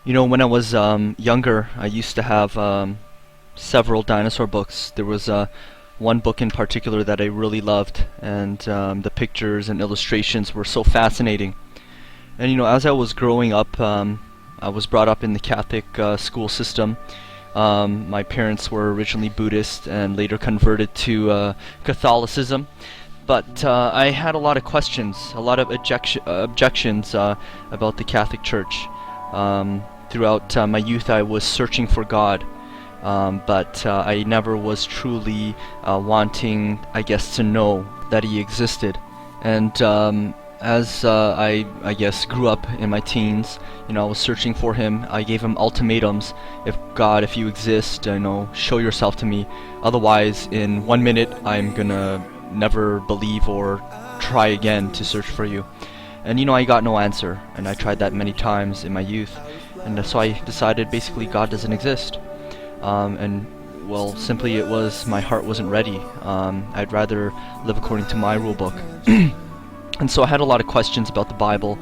When I was younger, I used to have several dinosaur books. There was one book in particular that I really loved, and the pictures and illustrations were so fascinating. And as I was growing up, I was brought up in the Catholic school system. My parents were originally Buddhist and later converted to Catholicism. But I had a lot of questions, a lot of objections about the Catholic Church. Throughout my youth, I was searching for God, but I never was truly wanting, I guess, to know that He existed. And as I guess grew up in my teens, I was searching for Him. I gave Him ultimatums: if God, if you exist, show yourself to me. Otherwise, in 1 minute, I'm gonna never believe or try again to search for you. And I got no answer, and I tried that many times in my youth. And so I decided basically God doesn't exist. And well, simply it was my heart wasn't ready. I'd rather live according to my rule book. And so I had a lot of questions about the Bible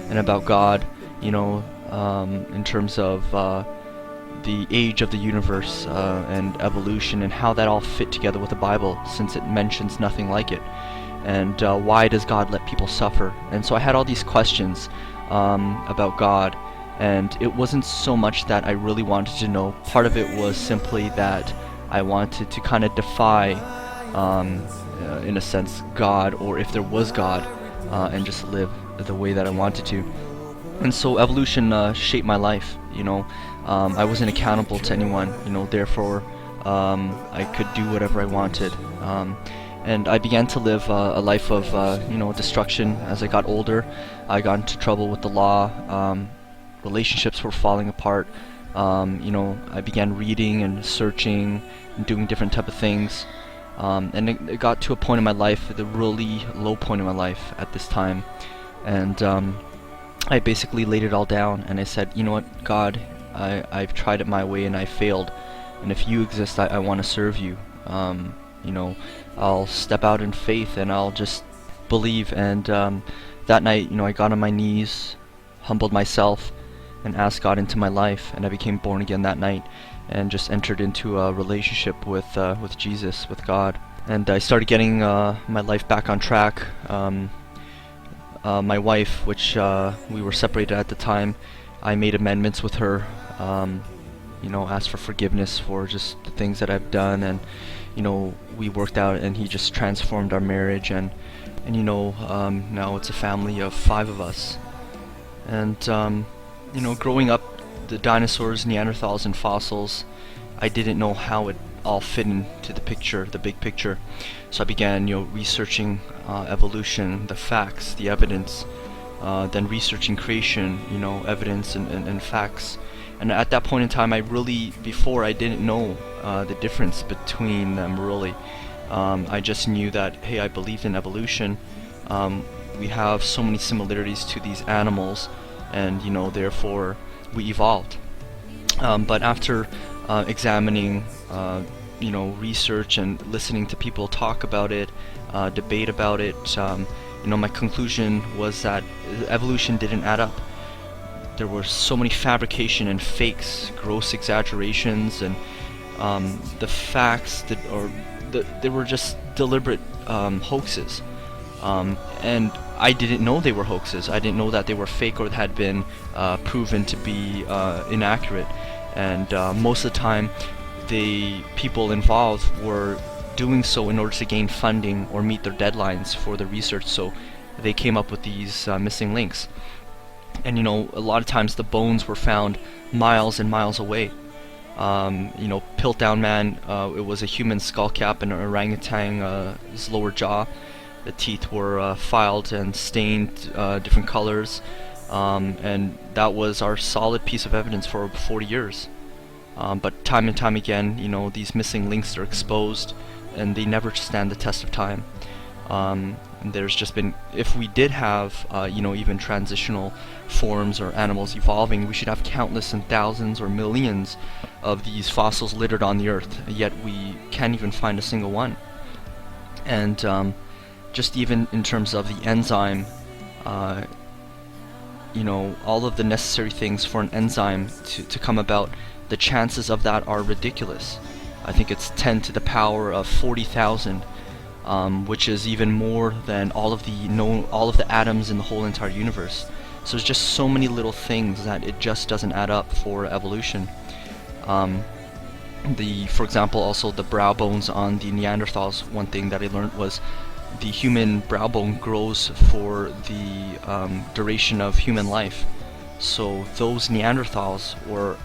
and about God, in terms of the age of the universe and evolution and how that all fit together with the Bible, since it mentions nothing like it. And why does God let people suffer? And so I had all these questions about God. And it wasn't so much that I really wanted to know. Part of it was simply that I wanted to kind of defy, in a sense, God, or if there was God, and just live the way that I wanted to. And so evolution shaped my life. I wasn't accountable to anyone. Therefore, I could do whatever I wanted. And I began to live a life of, destruction. As I got older, I got into trouble with the law. Relationships were falling apart. I began reading and searching and doing different type of things. And it got to a point in my life, the really low point in my life at this time. And I basically laid it all down, and I said, you know what, God, I've tried it my way and I failed. And if you exist, I want to serve you. I'll step out in faith and I'll just believe. And that night, I got on my knees, humbled myself, and asked God into my life, and I became born again that night, and just entered into a relationship with Jesus, with God. And I started getting my life back on track. My wife, which we were separated at the time, I made amendments with her. Asked for forgiveness for just the things that I've done, and we worked out, and He just transformed our marriage, and now it's a family of 5 of us. And growing up, the dinosaurs, Neanderthals, and fossils, I didn't know how it all fit into the picture, the big picture. So I began, researching evolution, the facts, the evidence, then researching creation, evidence and facts. And at that point in time, before I didn't know the difference between them, really. I just knew that, hey, I believed in evolution. We have so many similarities to these animals, and therefore we evolved. But after examining research and listening to people talk about it, debate about it, my conclusion was that evolution didn't add up. There were so many fabrication and fakes, gross exaggerations, and the facts they were just deliberate hoaxes. And I didn't know they were hoaxes. I didn't know that they were fake or had been proven to be inaccurate. And most of the time, the people involved were doing so in order to gain funding or meet their deadlines for the research. So they came up with these missing links. And a lot of times the bones were found miles and miles away. Piltdown Man, it was a human skull cap and an orangutan's lower jaw. The teeth were filed and stained different colors, and that was our solid piece of evidence for 40 years. But time and time again, these missing links are exposed, and they never stand the test of time. There's just been, if we did have, even transitional forms or animals evolving, we should have countless and thousands or millions of these fossils littered on the earth, yet we can't even find a single one. And just even in terms of the enzyme all of the necessary things for an enzyme to come about, the chances of that are ridiculous. I think it's 10 to the power of 40,000, which is even more than all of the atoms in the whole entire universe. So there's just so many little things that it just doesn't add up for evolution. For example, also the brow bones on the Neanderthals, one thing that I learned was the human brow bone grows for the duration of human life. So those Neanderthals were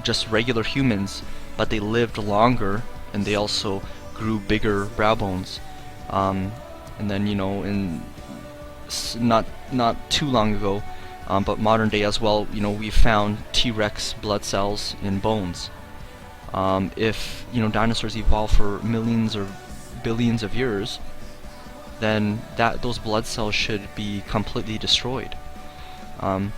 just regular humans, but they lived longer, and they also grew bigger brow bones. And then, not too long ago, but modern day as well, we've found T-Rex blood cells in bones. If dinosaurs evolved for millions or billions of years, then those blood cells should be completely destroyed. And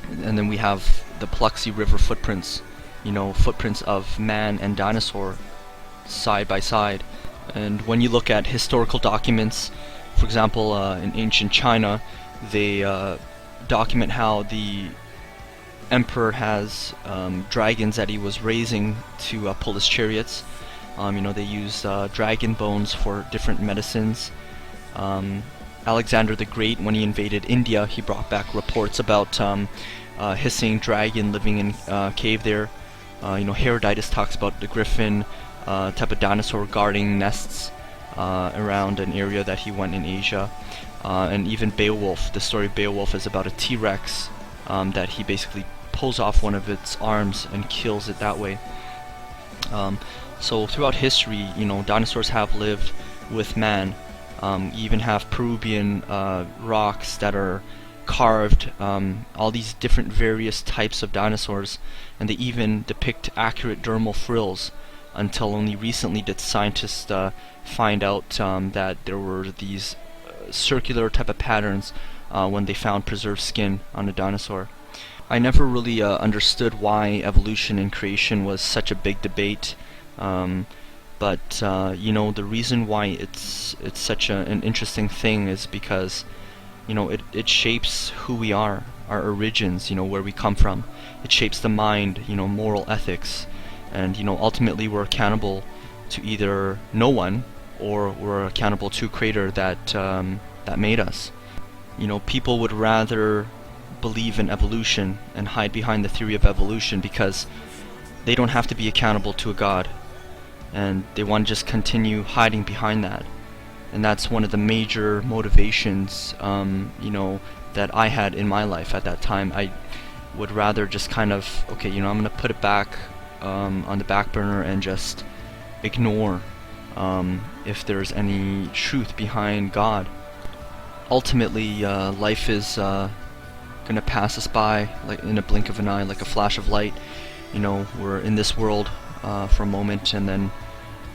then we have the Paluxy River footprints, footprints of man and dinosaur side by side. And when you look at historical documents, for example, in ancient China, they document how the emperor has dragons that he was raising to pull his chariots. They used dragon bones for different medicines. Alexander the Great, when he invaded India, he brought back reports about hissing dragon living in a cave there. Herodotus talks about the griffin type of dinosaur guarding nests around an area that he went in Asia. And even Beowulf, the story of Beowulf is about a T-Rex that he basically pulls off one of its arms and kills it that way. So throughout history, dinosaurs have lived with man. You even have Peruvian rocks that are carved, all these different various types of dinosaurs, and they even depict accurate dermal frills. Until only recently did scientists find out that there were these circular type of patterns when they found preserved skin on a dinosaur. I never really understood why evolution and creation was such a big debate. But the reason why it's such an interesting thing is because it shapes who we are, our origins, where we come from. It shapes the mind, moral ethics, and ultimately we're accountable to either no one, or we're accountable to a creator that made us. People would rather believe in evolution and hide behind the theory of evolution because they don't have to be accountable to a god, and they want to just continue hiding behind that. And that's one of the major motivations that I had in my life at that time. I would rather just kind of, I'm going to put it back on the back burner and just ignore if there's any truth behind God. Ultimately, life is going to pass us by like in a blink of an eye, like a flash of light. We're in this world for a moment, and then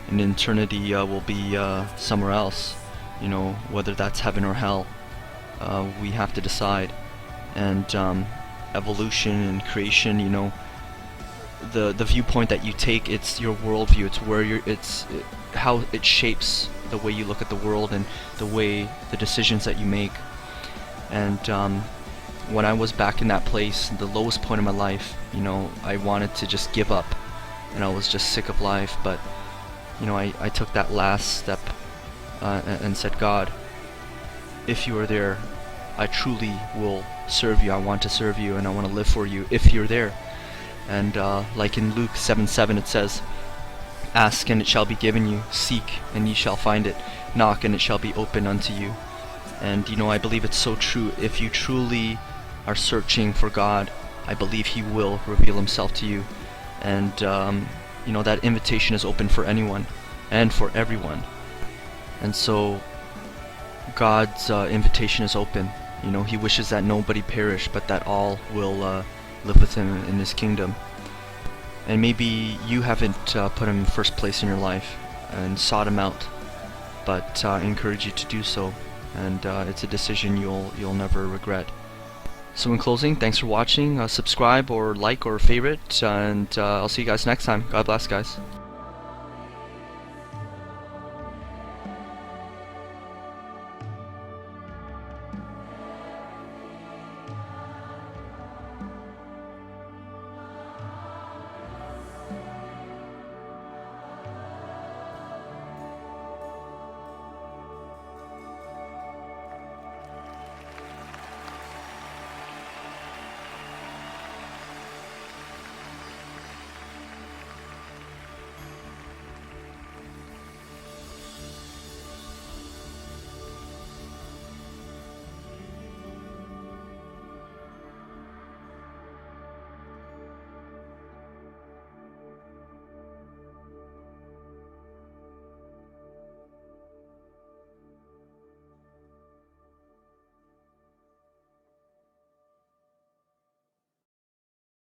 in eternity we'll be somewhere else. Whether that's heaven or hell, we have to decide. And evolution and creation, the viewpoint that you take, it's your worldview. It's where how it shapes the way you look at the world and the decisions that you make. And when I was back in that place, the lowest point of my life, I wanted to just give up, and I was just sick of life. But I took that last step and said, God, if you are there, I truly will serve you. I want to serve you, and I want to live for you if you're there. And like in Luke 7:7 it says, ask and it shall be given you, seek and ye shall find it, knock and it shall be opened unto you. And I believe it's so true. If you truly are searching for God, I believe He will reveal Himself to you. And that invitation is open for anyone and for everyone. And so God's invitation is open. He wishes that nobody perish, but that all will live with Him in His kingdom. And maybe you haven't put Him in first place in your life and sought Him out, but I encourage you to do so. And it's a decision you'll never regret. So in closing, thanks for watching. Subscribe or like or favorite, and I'll see you guys next time. God bless, guys.